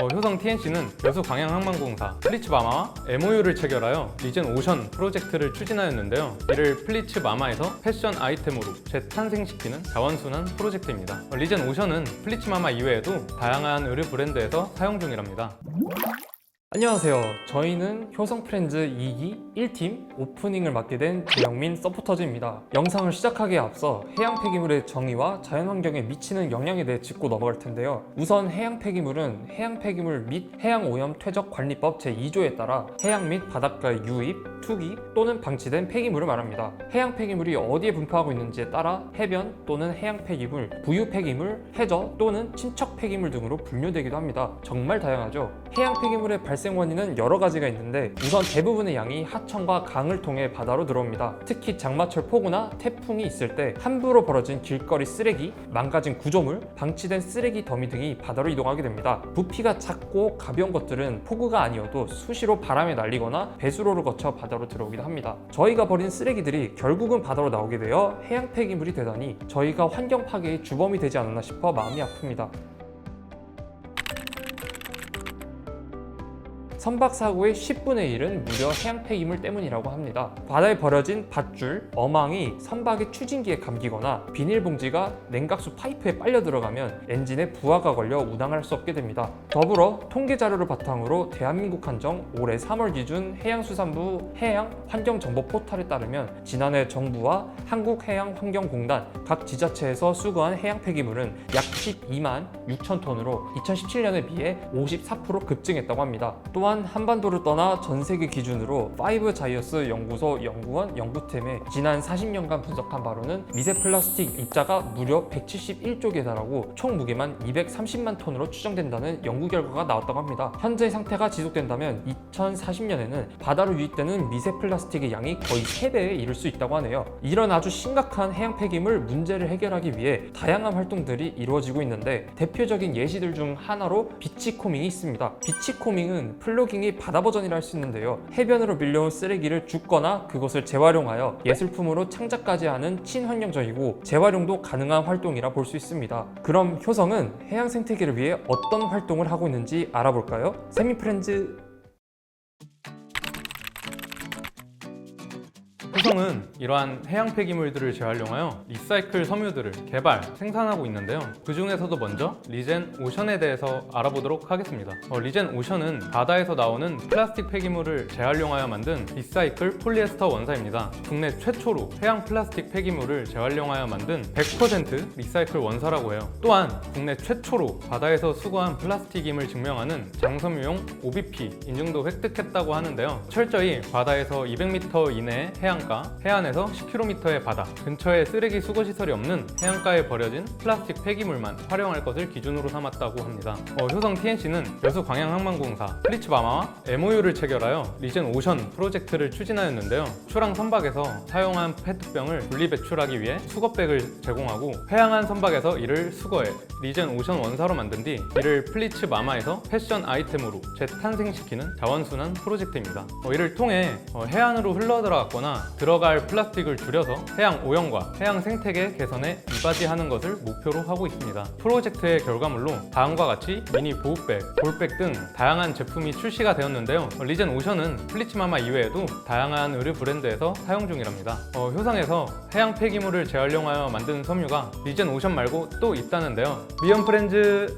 효성 TNC는 여수광양항만공사 플리츠마마와 MOU를 체결하여 리젠 오션 프로젝트를 추진하였는데요. 이를 플리츠마마에서 패션 아이템으로 재탄생시키는 자원순환 프로젝트입니다. 리젠 오션은 플리츠마마 이외에도 다양한 의류 브랜드에서 사용 중이랍니다. 안녕하세요. 저희는 효성프렌즈 2기 1팀 오프닝을 맡게 된 조영민 서포터즈입니다. 영상을 시작하기에 앞서 해양 폐기물의 정의와 자연환경에 미치는 영향에 대해 짚고 넘어갈 텐데요. 우선 해양 폐기물은 해양 폐기물 및 해양오염 퇴적 관리법 제2조에 따라 해양 및 바닷가의 유입, 투기 또는 방치된 폐기물을 말합니다. 해양 폐기물이 어디에 분포하고 있는지에 따라 해변 또는 해양 폐기물, 부유 폐기물, 해저 또는 친척 폐기물 등으로 분류되기도 합니다. 정말 다양하죠. 해양 폐기물의 발생 원인은 여러 가지가 있는데 우선 대부분의 양이 하천과 강을 통해 바다로 들어옵니다. 특히 장마철 폭우나 태풍이 있을 때 함부로 벌어진 길거리 쓰레기, 망가진 구조물, 방치된 쓰레기 더미 등이 바다로 이동하게 됩니다. 부피가 작고 가벼운 것들은 폭우가 아니어도 수시로 바람에 날리거나 배수로를 거쳐 바다로 들어오기도 합니다. 저희가 버린 쓰레기들이 결국은 바다로 나오게 되어 해양 폐기물이 되다니 저희가 환경 파괴의 주범이 되지 않았나 싶어 마음이 아픕니다. 선박 사고의 10분의 1은 무려 해양 폐기물 때문이라고 합니다. 바다에 버려진 밧줄, 어망이 선박의 추진기에 감기거나 비닐봉지가 냉각수 파이프에 빨려 들어가면 엔진에 부하가 걸려 운항을 할 수 없게 됩니다. 더불어 통계 자료를 바탕으로 대한민국 한정 올해 3월 기준 해양수산부 해양환경정보 포털에 따르면 지난해 정부와 한국해양환경공단 각 지자체에서 수거한 해양 폐기물은 약 12만 6천 톤으로 2017년에 비해 54% 급증했다고 합니다. 또한 한반도를 떠나 전 세계 기준으로 파이브 자이어스 연구소 연구원 연구팀의 지난 40년간 분석한 바로는 미세 플라스틱 입자가 무려 171조 개 달하고 총 무게만 230만 톤으로 추정된다는 연구 결과가 나왔다고 합니다. 현재 상태가 지속된다면 2040년에는 바다로 유입되는 미세 플라스틱의 양이 거의 3배에 이를 수 있다고 하네요. 이런 아주 심각한 해양 폐기물 문제를 해결하기 위해 다양한 활동들이 이루어지고 있는데 대표적인 예시들 중 하나로 비치코밍이 있습니다. 비치코밍은 플로깅이 바다 버전이라 할 수 있는데요. 해변으로 밀려온 쓰레기를 줍거나 그것을 재활용하여 예술품으로 창작까지 하는 친환경적이고 재활용도 가능한 활동이라 볼 수 있습니다. 그럼 효성은 해양 생태계를 위해 어떤 활동을 하고 있는지 알아볼까요? 세미프렌즈. 효성은 이러한 해양 폐기물들을 재활용하여 리사이클 섬유들을 개발, 생산하고 있는데요. 그 중에서도 먼저 리젠 오션에 대해서 알아보도록 하겠습니다. 리젠 오션은 바다에서 나오는 플라스틱 폐기물을 재활용하여 만든 리사이클 폴리에스터 원사입니다. 국내 최초로 해양 플라스틱 폐기물을 재활용하여 만든 100% 리사이클 원사라고 해요. 또한 국내 최초로 바다에서 수거한 플라스틱임을 증명하는 장섬유용 OBP 인증도 획득했다고 하는데요. 철저히 바다에서 200m 이내의 해안가, 해안에서 10km의 바다, 근처에 쓰레기 수거시설이 없는 해안가에 버려진 플라스틱 폐기물만 활용할 것을 기준으로 삼았다고 합니다. 효성 TNC는 여수광양항만공사 플리츠마마와 MOU를 체결하여 리젠 오션 프로젝트를 추진하였는데요. 출항 선박에서 사용한 페트병을 분리배출하기 위해 수거백을 제공하고 회항한 선박에서 이를 수거해 리젠 오션 원사로 만든 뒤 이를 플리츠마마에서 패션 아이템으로 재탄생시키는 자원순환 프로젝트입니다. 이를 통해 해안으로 흘러들어갔거나 들어갈 플라스틱을 줄여서 해양 오염과 해양 생태계 개선에 이바지하는 것을 목표로 하고 있습니다. 프로젝트의 결과물로 다음과 같이 미니 보호백, 볼백 등 다양한 제품이 출시가 되었는데요. 리젠 오션은 플리츠마마 이외에도 다양한 의류 브랜드에서 사용 중이랍니다. 효성에서 해양 폐기물을 재활용하여 만든 섬유가 리젠 오션 말고 또 있다는데요. 미연 프렌즈.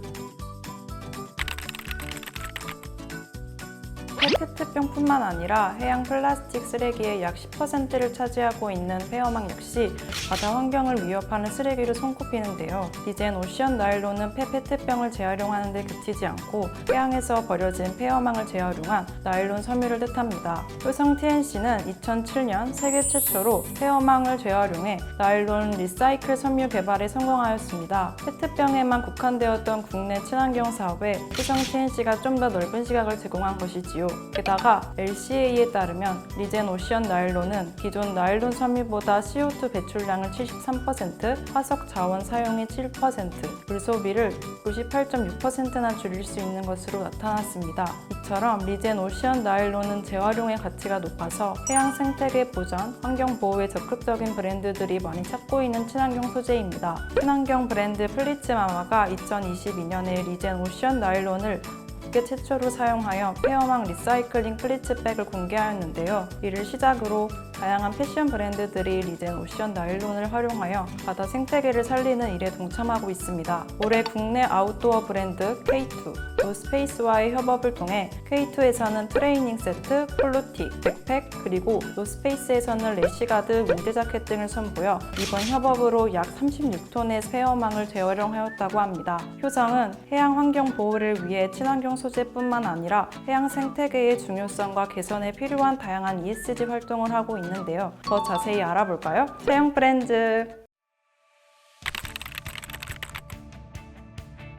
페트병뿐만 아니라 해양 플라스틱 쓰레기의 약 10%를 차지하고 있는 폐어망 역시 바다 환경을 위협하는 쓰레기로 손꼽히는데요. 리젠 오션 나일론은 페트병을 재활용하는 데 그치지 않고 해양에서 버려진 폐어망을 재활용한 나일론 섬유를 뜻합니다. 효성 TNC는 2007년 세계 최초로 폐어망을 재활용해 나일론 리사이클 섬유 개발에 성공하였습니다. 페트병에만 국한되었던 국내 친환경 사업에 효성 TNC가 좀 더 넓은 시각을 제공한 것이지요. 게다가 LCA에 따르면 리젠 오션 나일론은 기존 나일론 섬유보다 CO2 배출량을 73%, 화석 자원 사용이 7%, 물 소비를 98.6%나 줄일 수 있는 것으로 나타났습니다. 이처럼 리젠 오션 나일론은 재활용의 가치가 높아서 해양 생태계 보전, 환경 보호에 적극적인 브랜드들이 많이 찾고 있는 친환경 소재입니다. 친환경 브랜드 플리츠마마가 2022년에 리젠 오션 나일론을 국내 최초로 사용하여 폐어망 리사이클링 플리츠백을 공개하였는데요. 이를 시작으로 다양한 패션 브랜드들이 리젠 오션 나일론을 활용하여 바다 생태계를 살리는 일에 동참하고 있습니다. 올해 국내 아웃도어 브랜드 K2, 노스페이스와의 협업을 통해 K2에서는 트레이닝 세트, 폴로틱, 백팩, 그리고 노스페이스에서는 래시가드, 윈드 자켓 등을 선보여 이번 협업으로 약 36톤의 폐어망을 재활용하였다고 합니다. 효성은 해양 환경 보호를 위해 친환경 소재뿐만 아니라 해양 생태계의 중요성과 개선에 필요한 다양한 ESG 활동을 하고 있는데요. 더 자세히 알아볼까요? 채용 프렌즈.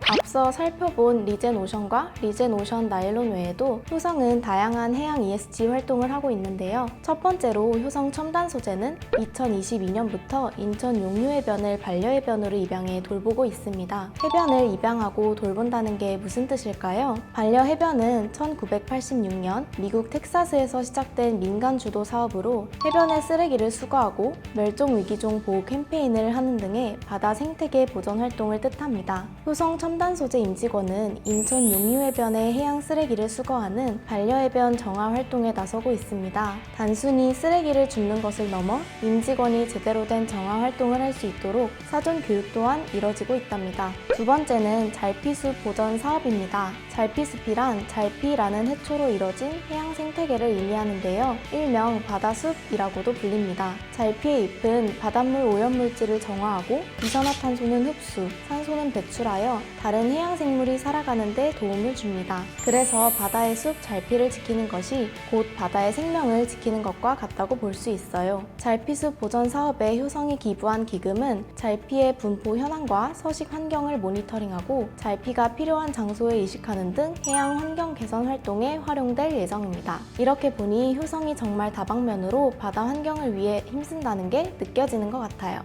앞서 살펴본 리젠 오션과 리젠 오션 나일론 외에도 효성은 다양한 해양 ESG 활동을 하고 있는데요. 첫 번째로 효성 첨단 소재는 2022년부터 인천 용유해변을 반려해변으로 입양해 돌보고 있습니다. 해변을 입양하고 돌본다는 게 무슨 뜻일까요? 반려해변은 1986년 미국 텍사스에서 시작된 민간 주도 사업으로 해변의 쓰레기를 수거하고 멸종위기종 보호 캠페인을 하는 등의 바다 생태계 보전 활동을 뜻합니다. 효성 첨단 소재 임직원은 인천 용유해변의 해양 쓰레기를 수거하는 반려해변 정화 활동에 나서고 있습니다. 단순히 쓰레기를 줍는 것을 넘어 임직원이 제대로 된 정화 활동을 할 수 있도록 사전 교육 또한 이뤄지고 있답니다. 두 번째는 잘피숲 보전 사업입니다. 잘피숲이란 잘피라는 해초로 이뤄진 해양 생태계를 의미하는데요. 일명 바다숲이라고도 불립니다. 잘피의 잎은 바닷물 오염물질을 정화하고 이산화탄소는 흡수, 산소는 배출하여 다른 해양 생물이 살아가는 데 도움을 줍니다. 그래서 바다의 숲 잘피를 지키는 것이 곧 바다의 생명을 지키는 것과 같다고 볼 수 있어요. 잘피숲 보전 사업에 효성이 기부한 기금은 잘피의 분포 현황과 서식 환경을 모니터링하고 잘피가 필요한 장소에 이식하는 등 해양 환경 개선 활동에 활용될 예정입니다. 이렇게 보니 효성이 정말 다방면으로 바다 환경을 위해 힘쓴다는 게 느껴지는 것 같아요.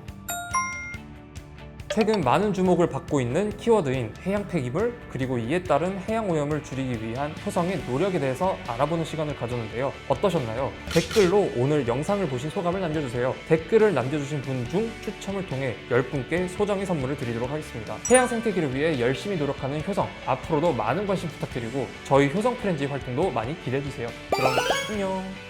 최근 많은 주목을 받고 있는 키워드인 해양 폐기물 그리고 이에 따른 해양 오염을 줄이기 위한 효성의 노력에 대해서 알아보는 시간을 가졌는데요. 어떠셨나요? 댓글로 오늘 영상을 보신 소감을 남겨주세요. 댓글을 남겨주신 분 중 추첨을 통해 10분께 소정의 선물을 드리도록 하겠습니다. 해양 생태계를 위해 열심히 노력하는 효성, 앞으로도 많은 관심 부탁드리고 저희 효성 프렌즈 활동도 많이 기대해주세요. 그럼 안녕!